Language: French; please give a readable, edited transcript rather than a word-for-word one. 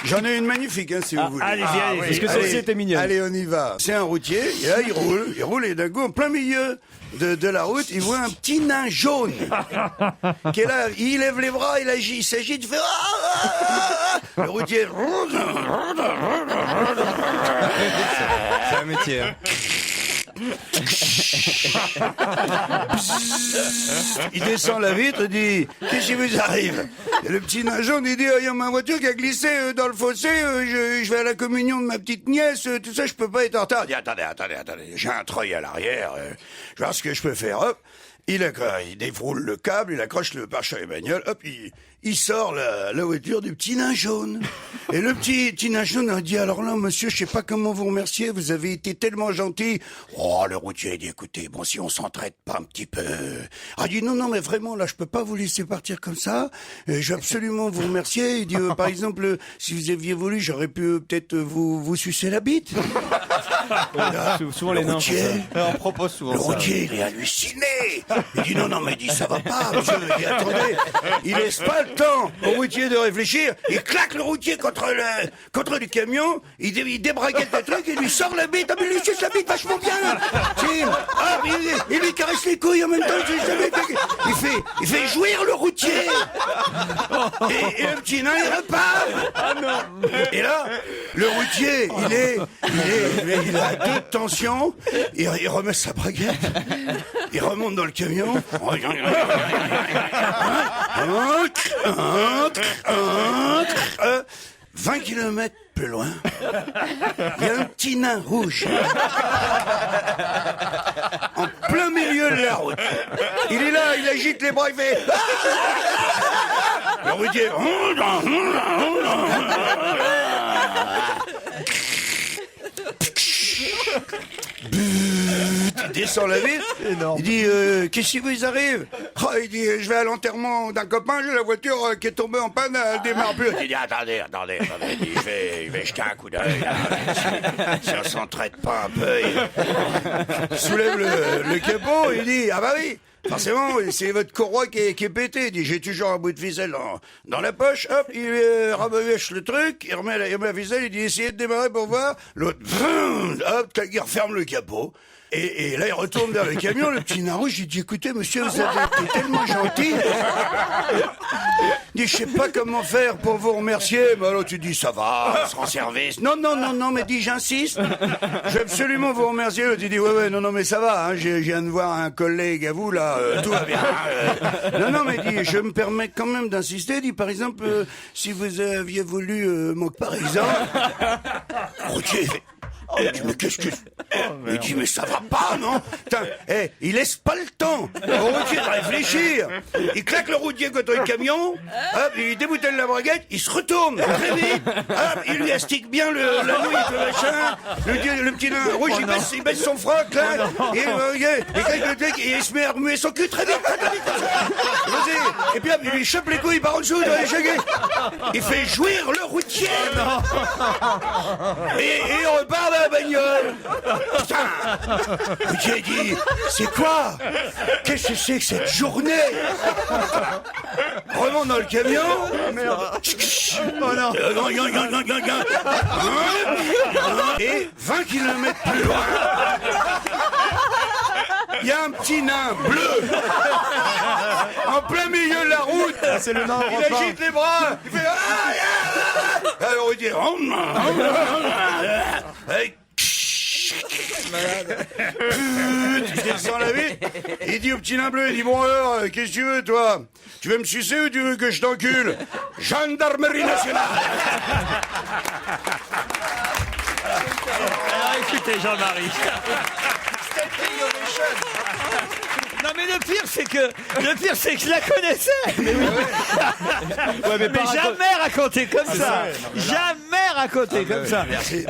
J'en ai une magnifique, si vous voulez. Allez-y. Parce que celle-ci était mignonne. Allez, on y va. C'est un routier, et là, il roule, et d'un coup, en plein milieu de la route, il voit un petit nain jaune qui est là, il lève les bras, il s'agite, il fait le routier. C'est un métier. Hein. Il descend la vitre, il dit qu'est-ce qui vous arrive? Et le petit nain jaune, il dit il y a ma voiture qui a glissé dans le fossé, je vais à la communion de ma petite nièce, tout ça, je peux pas être en retard. Il dit attendez, j'ai un treuil à l'arrière, je vais voir ce que je peux faire. Hop, il déroule le câble, il accroche le pare-choc bagnole, hop, il sort la voiture du petit nain jaune. Et le petit nain jaune a dit alors là, monsieur, je sais pas comment vous remercier, vous avez été tellement gentil. Oh, le routier a dit écoutez, bon, si on s'entraide pas un petit peu. Il dit non, mais vraiment, là, je peux pas vous laisser partir comme ça. Je vais absolument vous remercier. Il dit par exemple, si vous aviez voulu, j'aurais pu peut-être vous sucer la bite. Là, souvent les nains. On propose souvent le ça. routier, il est halluciné. Il dit non, mais il dit ça va pas, monsieur. Il dit attendez, il laisse pas le temps au routier de réfléchir. Il claque le routier contre le camion. Il débraguette le truc, il lui sort la bite. Ah, mais il lui suce la bite vachement bien. Il lui caresse les couilles en même temps. Il fait jouir le routier. Et le petit nain, il repart. Ah non. Et là, le routier, il a 2 de tension. Il remet sa braguette. Il remonte dans le camion. 20 kilomètres plus loin, il y a un petit nain rouge en plein milieu de la route. Il est là, il agite les bras, il fait le routier. Il descend la vitre. Il dit qu'est-ce qui vous arrive? Il dit je vais à l'enterrement d'un copain, j'ai la voiture qui est tombée en panne, elle démarre plus. Il dit attendez, il dit, je vais jeter un coup d'œil. Si on s'entraide pas un peu, il soulève le capot, il dit ah bah oui. Forcément, c'est votre courroie qui est pétée. Il dit, j'ai toujours un bout de ficelle dans la poche. Hop, il rabâche le truc, il remet la ficelle, il dit, essayez de démarrer pour voir. L'autre, hop, il referme le capot. Et là, il retourne vers le camion, le petit nain rouge, il dit, écoutez, monsieur, vous avez été tellement gentil. Il dit, je sais pas comment faire pour vous remercier. Mais alors, tu dis, ça va, on se rend service. Non, mais dis, j'insiste. Je vais absolument vous remercier. L'autre, il dit, ouais, non, mais ça va, hein, je viens de voir un collègue à vous, là, tout va bien. Non, mais dit, je me permets quand même d'insister. Dit, par exemple, si vous aviez voulu, par exemple, routier, il dit, mais qu'est-ce que... Il dit, mais ça va pas, non? Putain, il laisse pas le temps au routier de réfléchir. Il claque le routier contre le camion, hop, il déboutonne la braguette, il se retourne très vite, hop, il lui astique bien la nouille, le machin, le petit nain rouge, il baisse son froc, là, et il se met à remuer son cul très vite. Et puis hop, il lui chope les couilles par en dessous, il fait jouir le routier. Et il repart dans la bagnole. Putain, j'ai dit, c'est quoi? Qu'est-ce que c'est que cette journée? Remonte dans le camion. Et 20 kilomètres plus loin, il y a un petit nain bleu en plein milieu de la route. C'est le nain Il agite les bras. Il fait alors il dit il descend la vitre. Il dit au petit nain bleu, il dit bon alors, qu'est-ce que tu veux toi? Tu veux me sucer ou tu veux que je t'encule? Gendarmerie nationale. Alors écoutez Jean-Marie. Non mais le pire c'est que je la connaissais. Mais oui. Mais jamais raconté comme ça. Jamais raconté comme ça. Merci.